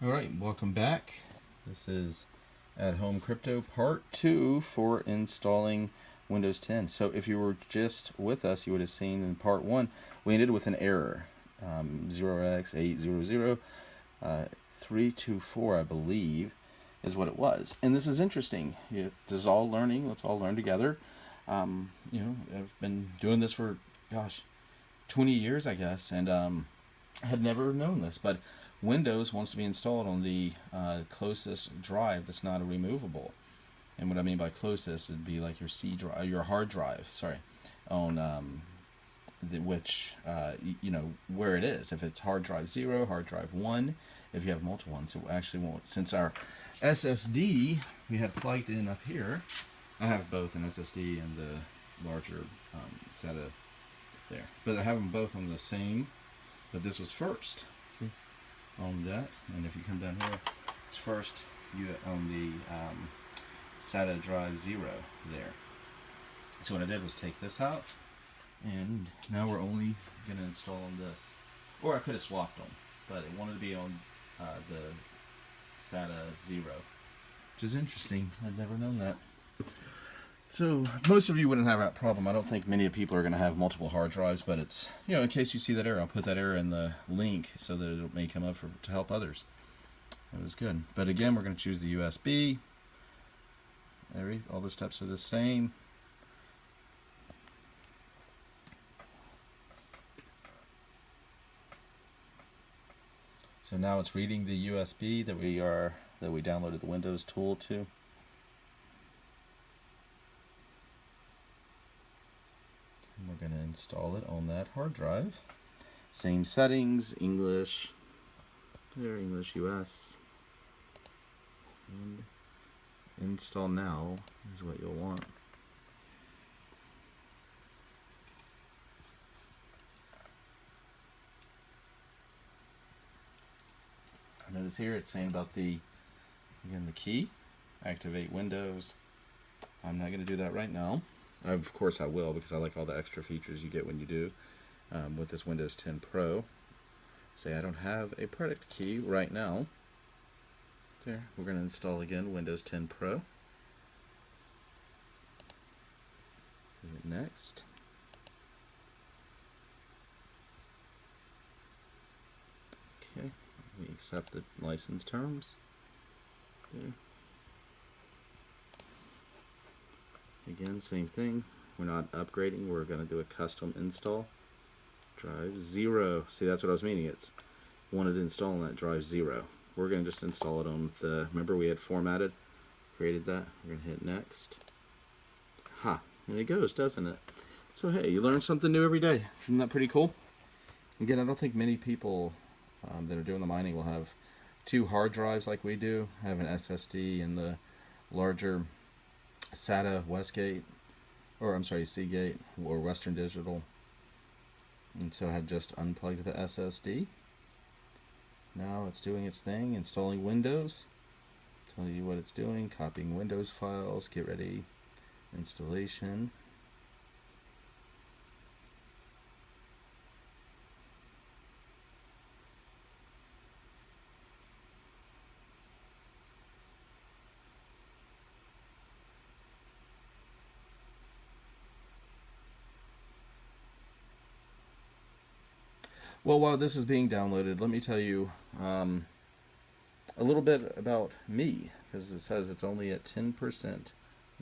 All right, welcome back. This is At Home Crypto Part 2 for installing Windows 10. So if you were just with us, you would have seen in Part 1, we ended with an error. 0x800 324, I believe, is what it was. And this is interesting. This is all learning. Let's all learn together. I've been doing this for, 20 years, I guess, and had never known this, but Windows wants to be installed on the closest drive that's not a removable. And what I mean by closest would be like your C drive, your hard drive, on where it is. If it's hard drive 0, hard drive 1, if you have multiple ones, it actually won't. Since our SSD we had plugged in up here, I have both an SSD and the larger SATA there. But I have them both on the same, but this was first. See? On that, and if you come down here, it's first you on the SATA drive 0 there. So what I did was take this out, and now we're only going to install on this. Or I could have swapped them, but it wanted to be on the SATA 0, which is interesting. I'd never known that. So most of you wouldn't have that problem. I don't think many people are going to have multiple hard drives, but it's, in case you see that error, I'll put that error in the link so that it may come up to help others. That was good. But again, we're going to choose the USB. All the steps are the same. So now it's reading the USB that we downloaded the Windows tool to. We're going to install it on that hard drive. Same settings, English, there, English US. And install now is what you'll want. Notice here it's saying about the key, activate Windows. I'm not going to do that right now. Of course I will, because I like all the extra features you get when you do with this Windows 10 Pro. Say I don't have a product key right now. There, we're going to install again Windows 10 Pro. Next. Okay, we accept the license terms. There. Again, same thing. We're not upgrading. We're going to do a custom install. Drive 0. See, that's what I was meaning. It's wanted to install on that drive 0. We're going to just install it on the, remember we had formatted, created that. We're going to hit next. And it goes, doesn't it? So hey, you learn something new every day. Isn't that pretty cool? Again, I don't think many people that are doing the mining will have 2 hard drives like we do. I have an SSD and the larger SATA Seagate or Western Digital, and so I have just unplugged the SSD. Now it's doing its thing, installing Windows, telling you what it's doing, copying Windows files, get ready, installation. Well, while this is being downloaded, let me tell you a little bit about me, because it says it's only at 10%,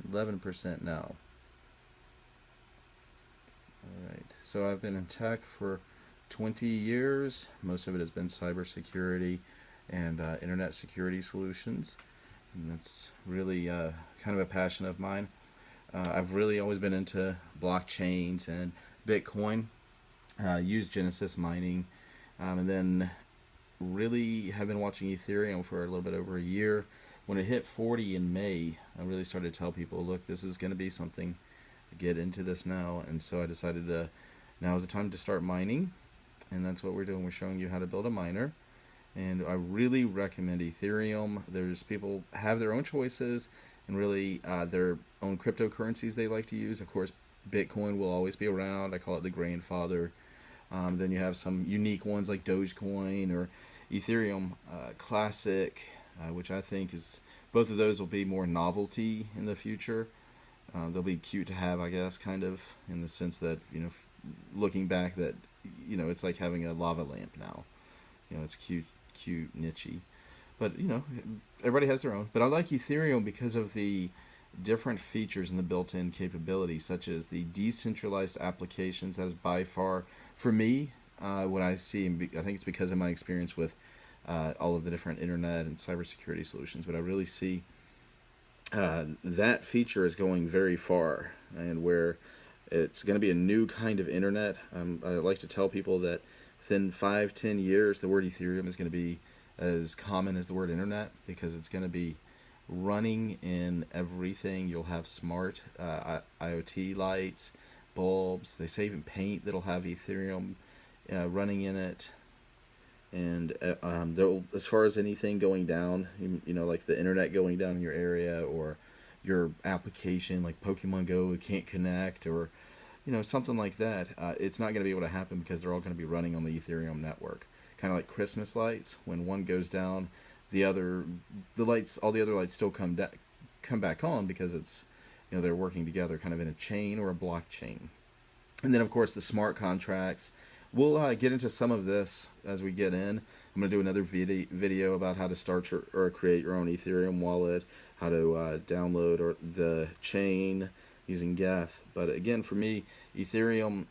11% now. Alright, so I've been in tech for 20 years. Most of it has been cybersecurity and internet security solutions. And that's really kind of a passion of mine. I've really always been into blockchains and Bitcoin. Used Genesis Mining, and then really have been watching Ethereum for a little bit over a year. When it hit 40 in May, I really started to tell people, look, this is going to be something, get into this now. And so I decided now is the time to start mining, and that's what we're doing. We're showing you how to build a miner, and I really recommend Ethereum. There's people have their own choices and really their own cryptocurrencies they like to use. Of course, Bitcoin will always be around. I call it the grandfather. Then you have some unique ones like Dogecoin or Ethereum Classic, which I think is, both of those will be more novelty in the future. They'll be cute to have, I guess, kind of, in the sense that, looking back, that, it's like having a lava lamp now. It's cute, nichey. But, everybody has their own. But I like Ethereum because of the different features and the built-in capability, such as the decentralized applications. That is by far, for me, what I see, and I think it's because of my experience with all of the different internet and cybersecurity solutions, but I really see that feature is going very far, and where it's going to be a new kind of internet. I like to tell people that within 5-10 years, the word Ethereum is going to be as common as the word internet, because it's going to be running in everything. You'll have smart IoT lights, bulbs. They say even paint that'll have Ethereum running in it. And as far as anything going down, like the internet going down in your area, or your application like Pokemon Go can't connect, or something like that, it's not going to be able to happen, because they're all going to be running on the Ethereum network. Kind of like Christmas lights. When one goes down, all the other lights still come back on, because it's they're working together, kind of in a chain or a blockchain. And then of course the smart contracts. We'll get into some of this as we get in. I'm going to do another video about how to start or create your own Ethereum wallet, how to download the chain using Geth. But again, for me, Ethereum,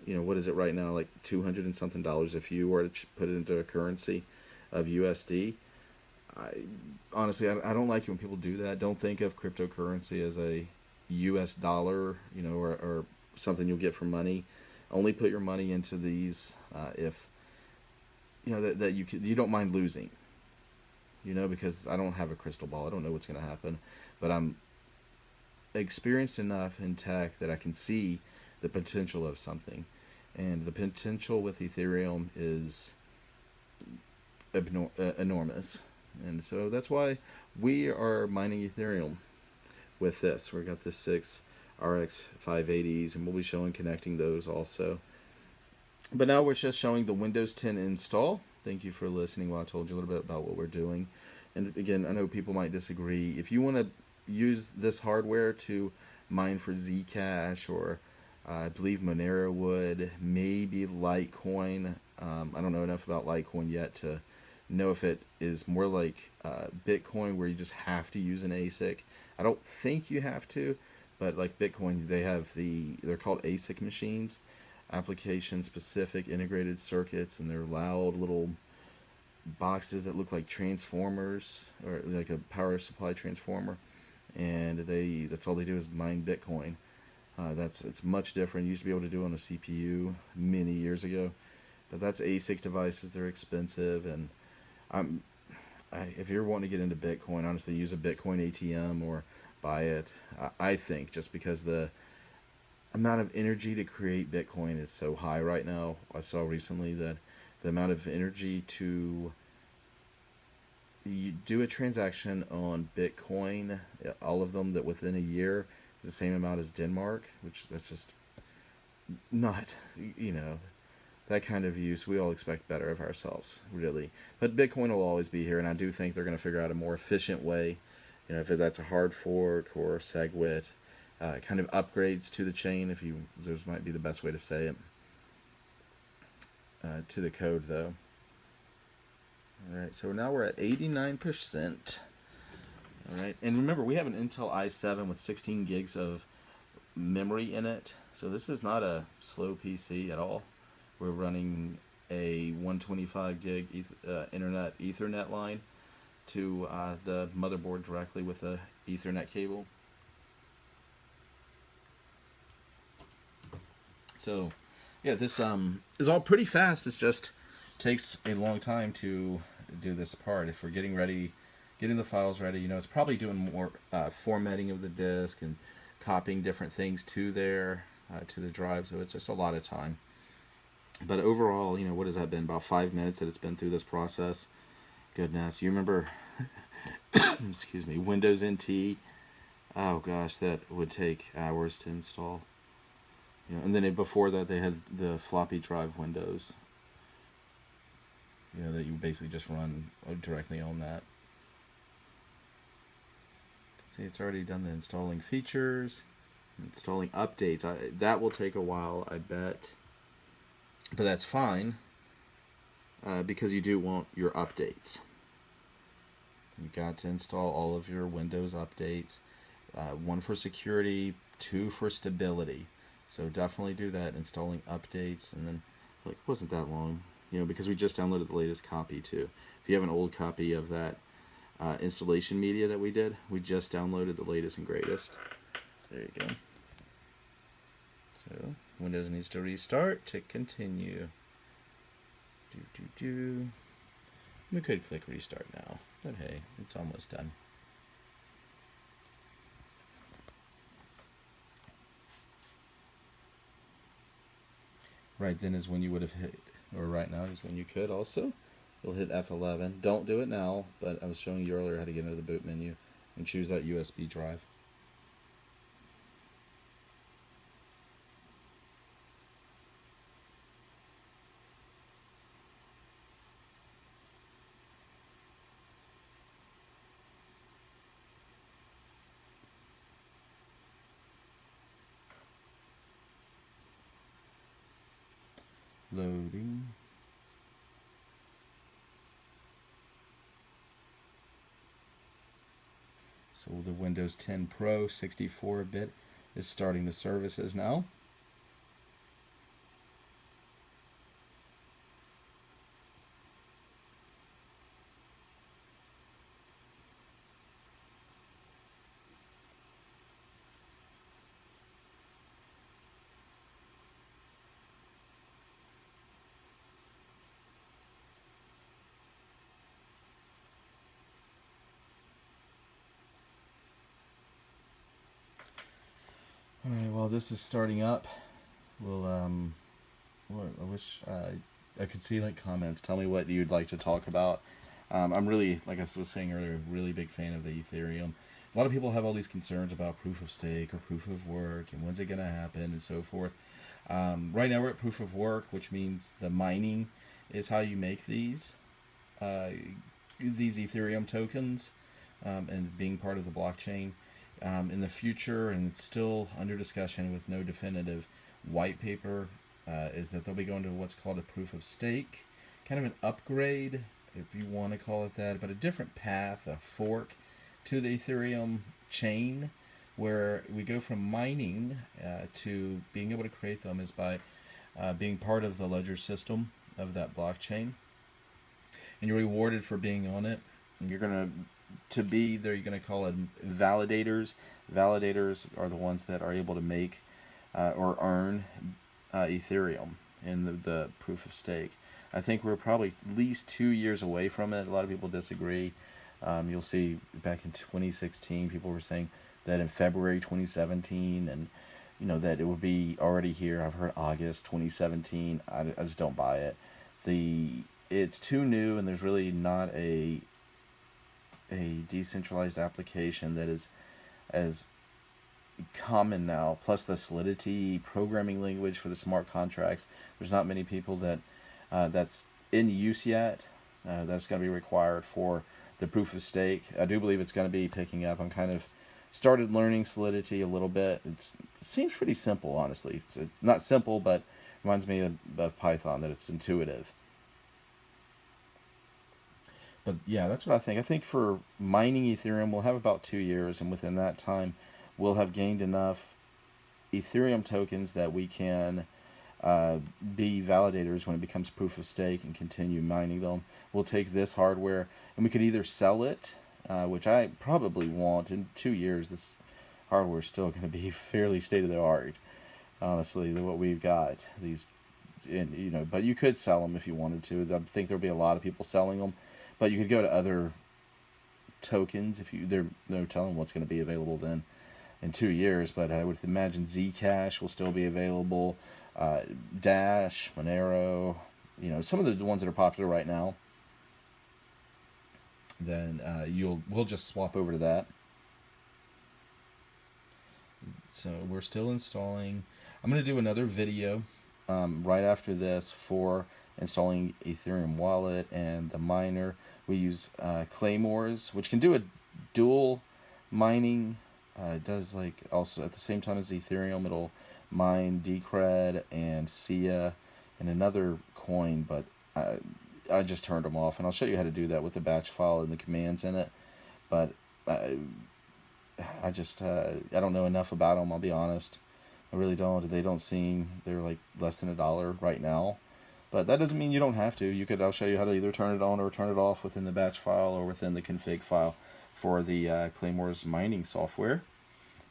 what is it right now? Like $200 and something if you were to put it into a currency of USD. Honestly, I don't like it when people do that. Don't think of cryptocurrency as a US dollar, or something you'll get for money. Only put your money into these if that you don't mind losing. Because I don't have a crystal ball. I don't know what's going to happen, but I'm experienced enough in tech that I can see the potential of something, and the potential with Ethereum is enormous. And so that's why we are mining Ethereum with this. We've got the 6 RX 580s, and we'll be connecting those also. But now we're just showing the Windows 10 install. Thank you for listening while I told you a little bit about what we're doing. And again, I know people might disagree. If you want to use this hardware to mine for Zcash, or I believe Monero would, maybe Litecoin. I don't know enough about Litecoin yet to know if it is more like Bitcoin, where you just have to use an ASIC. I don't think you have to, but like Bitcoin, they're called ASIC machines, application specific integrated circuits, and they're loud little boxes that look like transformers, or like a power supply transformer, and that's all they do is mine Bitcoin. It's much different. You used to be able to do it on a CPU many years ago, but that's ASIC devices. They're expensive, and if you're wanting to get into Bitcoin, honestly, use a Bitcoin ATM or buy it. I think just because the amount of energy to create Bitcoin is so high right now. I saw recently that the amount of energy to you do a transaction on Bitcoin, all of them, that within a year is the same amount as Denmark, which that's just not, that kind of use. We all expect better of ourselves, really. But Bitcoin will always be here, and I do think they're going to figure out a more efficient way, if that's a hard fork or SegWit, kind of upgrades to the chain, those might be the best way to say it, to the code, though. Alright, so now we're at 89%. Alright, and remember, we have an Intel i7 with 16 gigs of memory in it, so this is not a slow PC at all. We're running a 125 gig internet Ethernet line to the motherboard directly with a Ethernet cable. So, yeah, this is all pretty fast. It just takes a long time to do this part. If we're getting the files ready, it's probably doing more formatting of the disk and copying different things to the drive. So it's just a lot of time. But overall, what has that been? About 5 minutes that it's been through this process. Goodness, you remember, excuse me, Windows NT? Oh gosh, that would take hours to install. And then before that, they had the floppy drive Windows. you know, that you basically just run directly on that. See, it's already done the installing features, installing updates. That will take a while, I bet, but that's fine because you do want your updates. You got to install all of your Windows updates. 1 for security, 2 for stability. So definitely do that, installing updates, and then like it wasn't that long, you know, because we just downloaded the latest copy too. If you have an old copy of that installation media that we did, we just downloaded the latest and greatest. There you go. So Windows needs to restart to continue. We could click restart now, but hey, it's almost done. Right then is when you would have hit, or right now is when you could also. You'll hit F11. Don't do it now, but I was showing you earlier how to get into the boot menu and choose that USB drive. Loading. So the Windows 10 Pro 64-bit is starting the services now. Alright, while this is starting up, we'll, I wish I could see like comments. Tell me what you'd like to talk about. I'm really, like I was saying earlier, a really big fan of the Ethereum. A lot of people have all these concerns about proof of stake or proof of work and when's it going to happen and so forth. Right now we're at proof of work, which means the mining is how you make these Ethereum tokens and being part of the blockchain. In the future, and it's still under discussion with no definitive white paper, is that they'll be going to what's called a proof of stake, kind of an upgrade, if you want to call it that, but a different path, a fork to the Ethereum chain, where we go from mining to being able to create them is by being part of the ledger system of that blockchain, and you're rewarded for being on it. And you're going to be there, you're going to call it validators. Validators are the ones that are able to make or earn Ethereum in the proof of stake. I think we're probably at least 2 years away from it. A lot of people disagree. You'll see back in 2016, people were saying that in February 2017, and you know that it would be already here. I've heard August 2017. I just don't buy it. It's too new, and there's really not a decentralized application that is as common now. Plus the Solidity programming language for the smart contracts. There's not many people that that's in use yet. That's going to be required for the proof of stake. I do believe it's going to be picking up. I'm kind of started learning Solidity a little bit. It seems pretty simple, honestly. It's not simple, but reminds me of Python, that it's intuitive. But yeah, that's what I think. I think for mining Ethereum, we'll have about 2 years, and within that time, we'll have gained enough Ethereum tokens that we can be validators when it becomes proof of stake and continue mining them. We'll take this hardware, and we could either sell it, which I probably won't. In 2 years, this hardware is still going to be fairly state-of-the-art, honestly, than what we've got. But you could sell them if you wanted to. I think there'll be a lot of people selling them. But you could go to other tokens if they're no telling what's going to be available then in 2 years. But I would imagine Zcash will still be available, Dash, Monero, some of the ones that are popular right now. Then we'll just swap over to that. So we're still installing. I'm going to do another video right after this for installing Ethereum wallet and the miner. We use Claymores, which can do a dual mining. It does like also at the same time as Ethereum, it'll mine Decred and Sia and another coin, but I just turned them off, and I'll show you how to do that with the batch file and the commands in it. But I don't know enough about them. I'll be honest. I really don't. They don't seem, they're like less than $1 right now. But that doesn't mean you don't have to. I'll show you how to either turn it on or turn it off within the batch file or within the config file for the Claymore's mining software.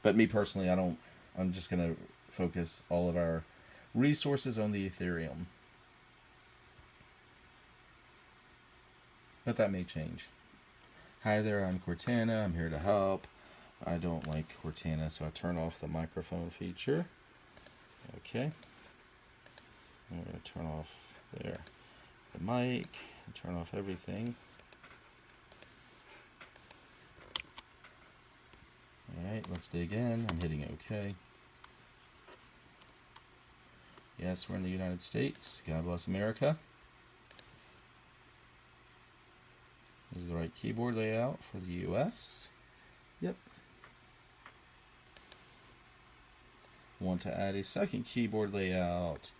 But me personally, I'm just going to focus all of our resources on the Ethereum. But that may change. Hi there, I'm Cortana. I'm here to help. I don't like Cortana, so I turn off the microphone feature. Okay. I'm going to turn off the mic, turn off everything. Alright, let's dig in. I'm hitting OK. Yes, we're in the United States. God bless America. This is the right keyboard layout for the US. Yep. Want to add a second keyboard layout?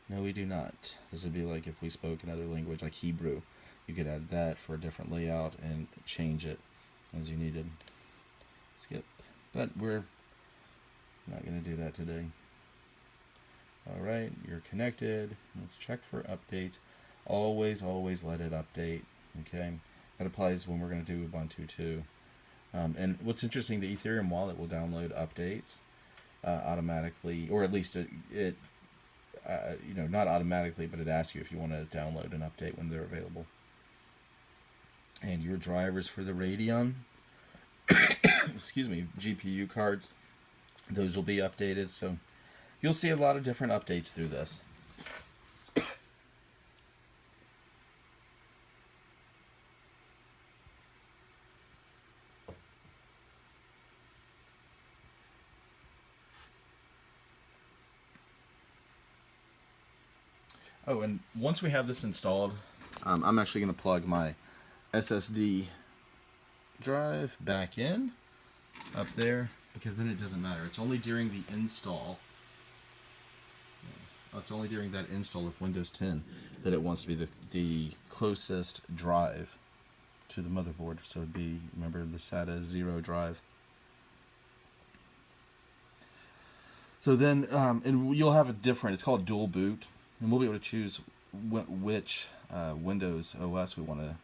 No, we do not. This would be like if we spoke another language like Hebrew. You could add that for a different layout and change it as you needed. Skip. But we're not going to do that today. Alright, you're connected. Let's check for updates. Always let it update. Okay? That applies when we're going to do Ubuntu too. And what's interesting, the Ethereum wallet will download updates automatically, or at least it not automatically, but it asks you if you want to download an update when they're available. And your drivers for the Radeon, excuse me, GPU cards, those will be updated. So you'll see a lot of different updates through this. Oh, and once we have this installed, I'm actually going to plug my SSD drive back in up there, because then it doesn't matter. It's only during the install. It's only during that install of Windows 10 that it wants to be the closest drive to the motherboard. So it'd be, remember, the SATA 0 drive. So then, and you'll have a different, it's called dual boot. And we'll be able to choose which Windows OS we want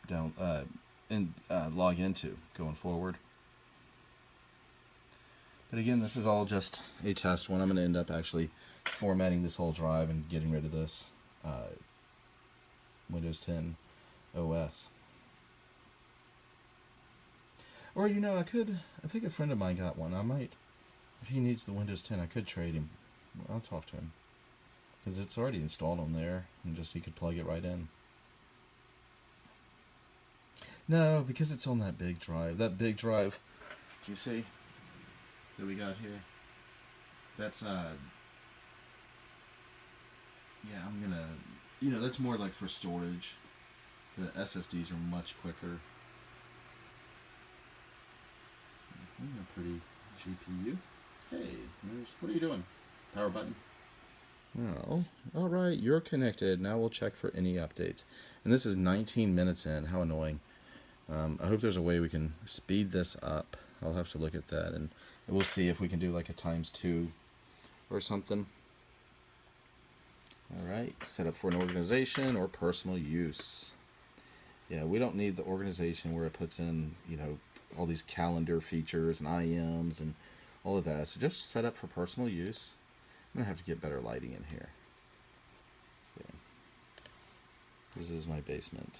to log into going forward. But again, this is all just a test one. I'm going to end up actually formatting this whole drive and getting rid of this Windows 10 OS. Or, I think a friend of mine got one. I might, if he needs the Windows 10, I could trade him. I'll talk to him. Because it's already installed on there, and he could plug it right in. No, because it's on that big drive. That big drive, do you see, that we got here? That's, yeah, I'm gonna, that's more like for storage. The SSDs are much quicker. A pretty GPU. Hey, what are you doing? Power button. Oh, all right, you're connected. Now we'll check for any updates. And this is 19 minutes in. How annoying. I hope there's a way we can speed this up. I'll have to look at that, and we'll see if we can do like a ×2 or something. All right, set up for an organization or personal use. Yeah, we don't need the organization where it puts in, all these calendar features and IMs and all of that. So just set up for personal use. I'm going to have to get better lighting in here. Okay. This is my basement.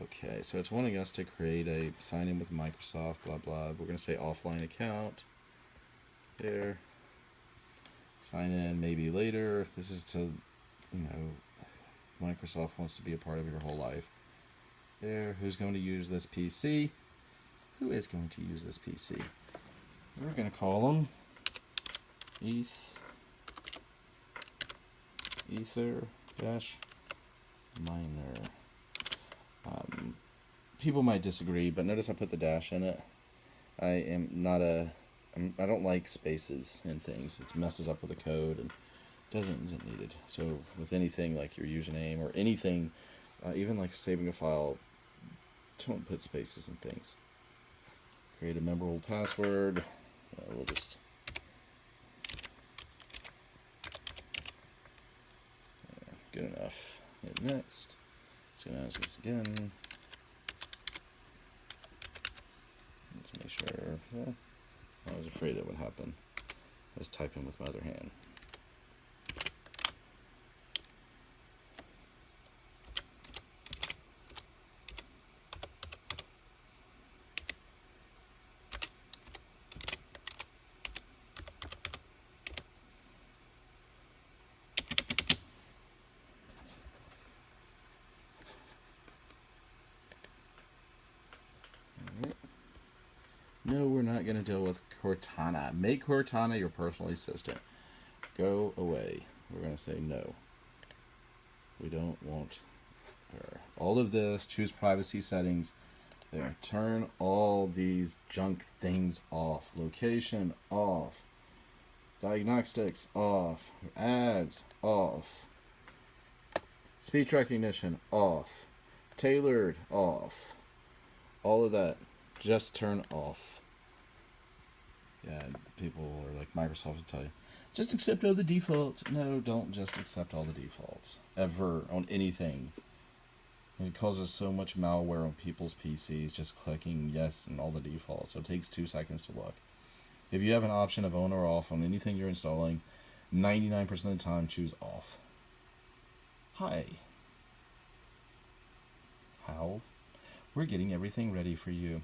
Okay, so it's wanting us to create a sign in with Microsoft, blah, blah. We're going to say offline account. There. Sign in maybe later. This is to, Microsoft wants to be a part of your whole life. There. Who's going to use this PC? Who is going to use this PC? We're going to call them Ether dash miner. People might disagree, but notice I put the dash in it. I don't like spaces and things. It messes up with the code and isn't needed. So with anything like your username or anything, even like saving a file, don't put spaces and things. Create a memorable password. We'll just good enough. Hit next. It's gonna ask us again. Let's make sure. Well, I was afraid it would happen. I was typing with my other hand. No, we're not going to deal with Cortana. Make Cortana your personal assistant. Go away. We're going to say no. We don't want her. All of this, choose privacy settings. There. Turn all these junk things off. Location off. Diagnostics off. Ads off. Speech recognition off. Tailored off. All of that. Just turn off. Yeah, people are like, Microsoft will tell you, just accept all the defaults. No, don't just accept all the defaults. Ever, on anything. It causes so much malware on people's PCs, just clicking yes and all the defaults. So it takes 2 seconds to look. If you have an option of on or off on anything you're installing, 99% of the time, choose off. Hi. How? We're getting everything ready for you.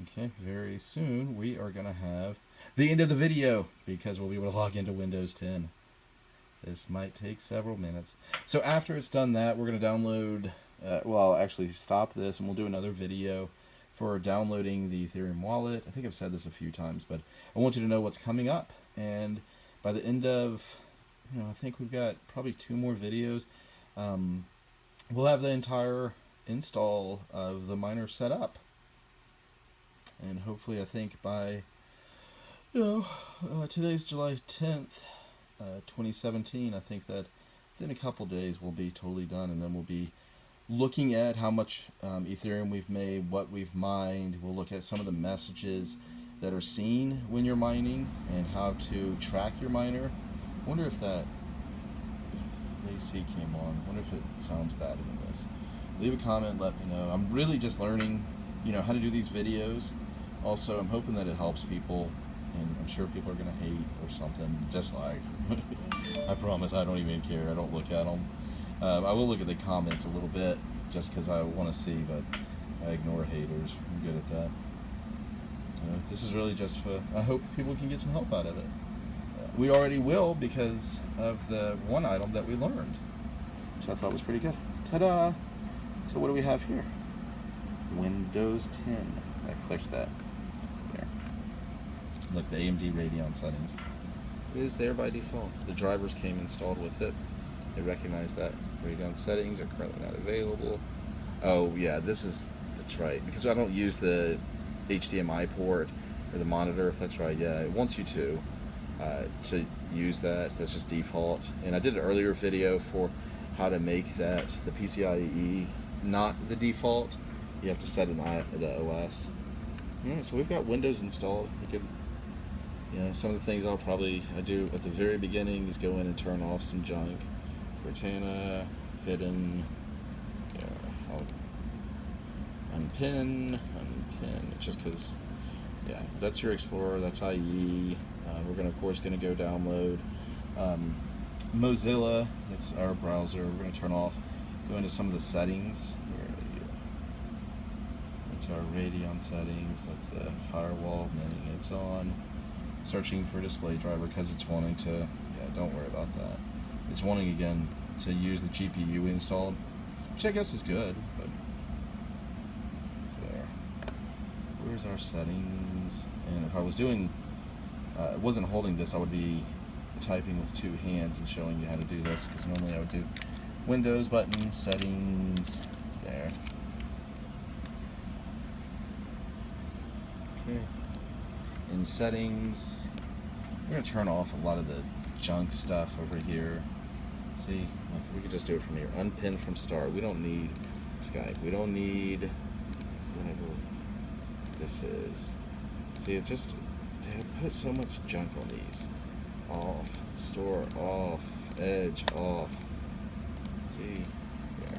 Okay, very soon we are going to have the end of the video because we'll be able to log into Windows 10. This might take several minutes. So after it's done that, we're going to download, well, actually stop this and we'll do another video for downloading the Ethereum wallet. I think I've said this a few times, but I want you to know what's coming up. And by the end of, I think we've got probably 2 more videos. We'll have the entire install of the miner set up. And hopefully, I think by, today's July 10th, 2017, I think that within a couple days we'll be totally done. And then we'll be looking at how much Ethereum we've made, what we've mined. We'll look at some of the messages that are seen when you're mining and how to track your miner. I wonder if the AC came on. I wonder if it sounds bad in this. Leave a comment, let me know. I'm really just learning, how to do these videos. Also, I'm hoping that it helps people, and I'm sure people are going to hate or something, just like, I promise I don't even care. I don't look at them. I will look at the comments a little bit, just because I want to see, but I ignore haters. I'm good at that. This is really just for, I hope people can get some help out of it. We already will because of the one item that we learned, which I thought was pretty good. Ta-da! So what do we have here? Windows 10. I clicked that. There. Look, the AMD Radeon settings is there by default. The drivers came installed with it. They recognize that Radeon settings are currently not available. Oh yeah, that's right. Because I don't use the HDMI port or the monitor. That's right. Yeah, it wants you to use that. That's just default. And I did an earlier video for how to make that the PCIe not the default. You have to set in the OS. Yeah, so we've got Windows installed. We could, some of the things I do at the very beginning is go in and turn off some junk. Cortana, hidden, I'll unpin, just because, that's your Explorer, that's IE. We're of course going to go download Mozilla, that's our browser. We're going to turn off, go into some of the settings. That's our Radeon settings, that's the firewall, and then it's on. Searching for display driver because it's wanting to, don't worry about that. It's wanting again to use the GPU installed, which I guess is good, but there. Where's our settings? And if I was doing, wasn't holding this, I would be typing with 2 hands and showing you how to do this, because normally I would do Windows button, settings, there. Okay. In settings, we're going to turn off a lot of the junk stuff over here. See, look, we could just do it from here. Unpin from start. We don't need Skype. We don't need whatever this is. See, it's just, they put so much junk on these. Off, store off, edge off. See, yeah.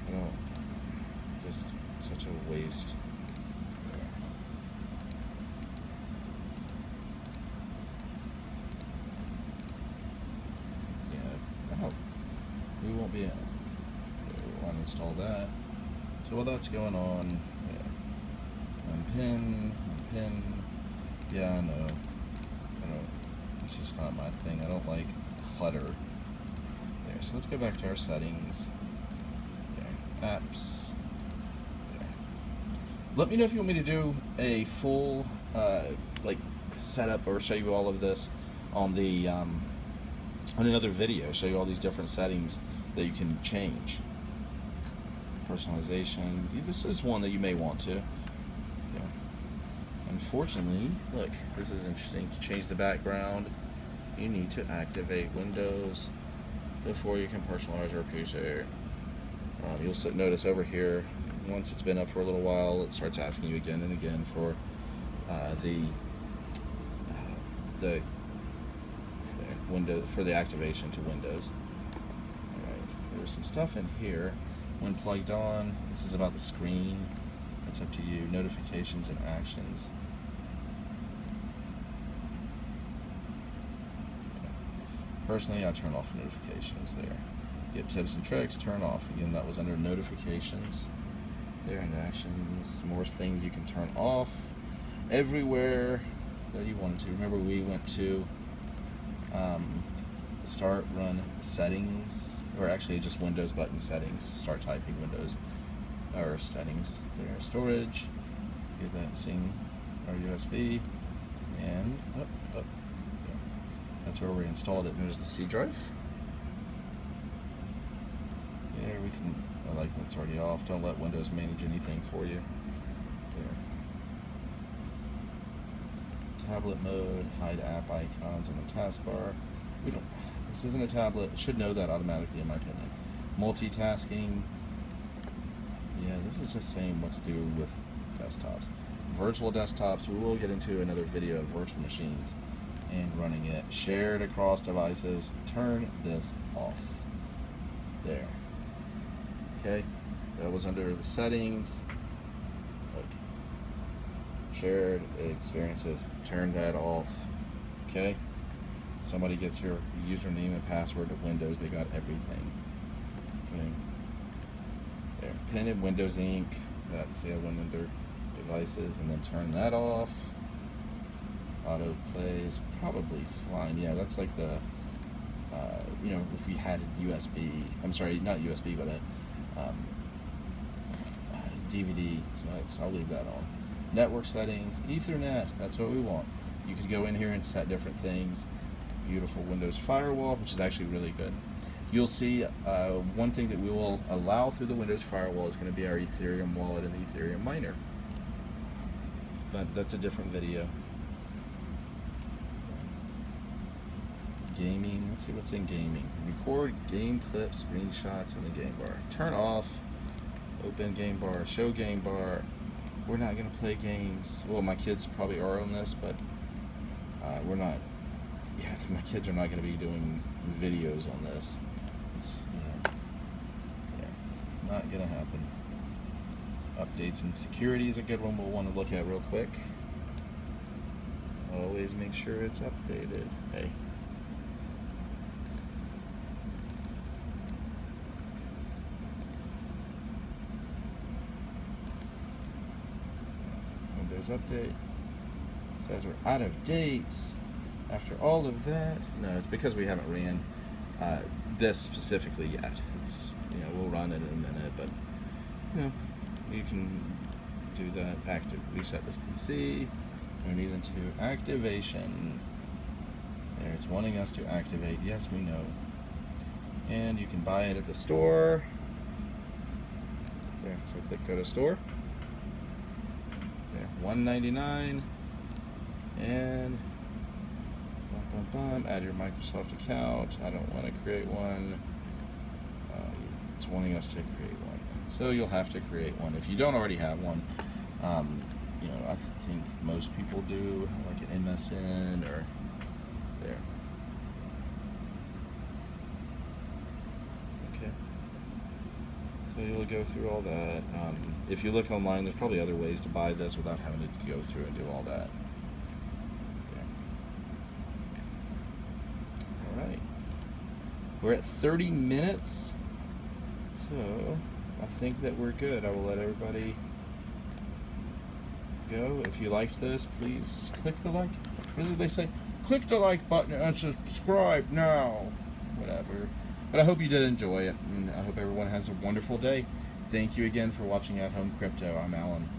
I don't, just such a waste. We won't be in. We'll uninstall that. So while that's going on, yeah. Unpin. Yeah, I know. It's just not my thing. I don't like clutter. There. So let's go back to our settings. There. Apps. There. Let me know if you want me to do a full like setup or show you all of this on the on another video. Show you all these different settings that you can change. Personalization. This is one that you may want to. Yeah. Unfortunately, look, this is interesting. To change the background, you need to activate Windows before you can personalize your PC. You'll notice over here, once it's been up for a little while, it starts asking you again and again for the window for the activation to Windows. Alright, there's some stuff in here. When plugged on, this is about the screen. It's up to you. Notifications and actions. Personally, I turn off notifications there. Get tips and tricks, turn off. Again, that was under notifications. There, and actions. More things you can turn off. Everywhere that you wanted to. Remember, we went to start run settings, or actually just Windows button settings. Start typing Windows or settings there. Storage, advancing our USB, and up there. That's where we installed it. There's the C drive. There we can. I like that's already off. Don't let Windows manage anything for you. There. Tablet mode, hide app icons on the taskbar. We don't. This isn't a tablet. It should know that automatically, in my opinion. Multitasking. Yeah, this is just saying what to do with desktops. Virtual desktops. We will get into another video of virtual machines and running it. Shared across devices. Turn this off. There. Okay. That was under the settings. Look. Shared experiences. Turn that off. Okay. Somebody gets your username and password to Windows, they got everything. Okay. There. Pin in Windows Inc. See, I went under devices and then turn that off. Auto plays probably fine. Yeah, that's like the if we had a USB. I'm sorry, not USB, but a DVD. So I'll leave that on. Network settings, Ethernet. That's what we want. You could go in here and set different things. Beautiful Windows firewall, which is actually really good. You'll see one thing that we will allow through the Windows firewall is going to be our Ethereum wallet and the Ethereum miner. But that's a different video. Gaming. Let's see what's in gaming. Record game clips, screenshots in the game bar. Turn off. Open game bar. Show game bar. We're not going to play games. Well, my kids probably are on this, but we're not. Yeah, my kids are not going to be doing videos on this. It's, not going to happen. Updates and security is a good one we'll want to look at real quick. Always make sure it's updated. Hey. Windows update. It says we're out of dates. After all of that, no, it's because we haven't ran this specifically yet. It's we'll run it in a minute, but you can do that. Reset this PC. It needs into activation. There, it's wanting us to activate. Yes, we know. And you can buy it at the store. There, so click go to store. There, $1.99. And add your Microsoft account. I don't want to create one. It's wanting us to create one. So you'll have to create one. If you don't already have one, you know, I think most people do, like an MSN or there. Okay. So you'll go through all that. If you look online, there's probably other ways to buy this without having to go through and do all that. Alright. We're at 30 minutes. So I think that we're good. I will let everybody go. If you liked this, please click the like. What is it they say? Click the like button and subscribe now. Whatever. But I hope you did enjoy it, and I hope everyone has a wonderful day. Thank you again for watching At Home Crypto. I'm Alan.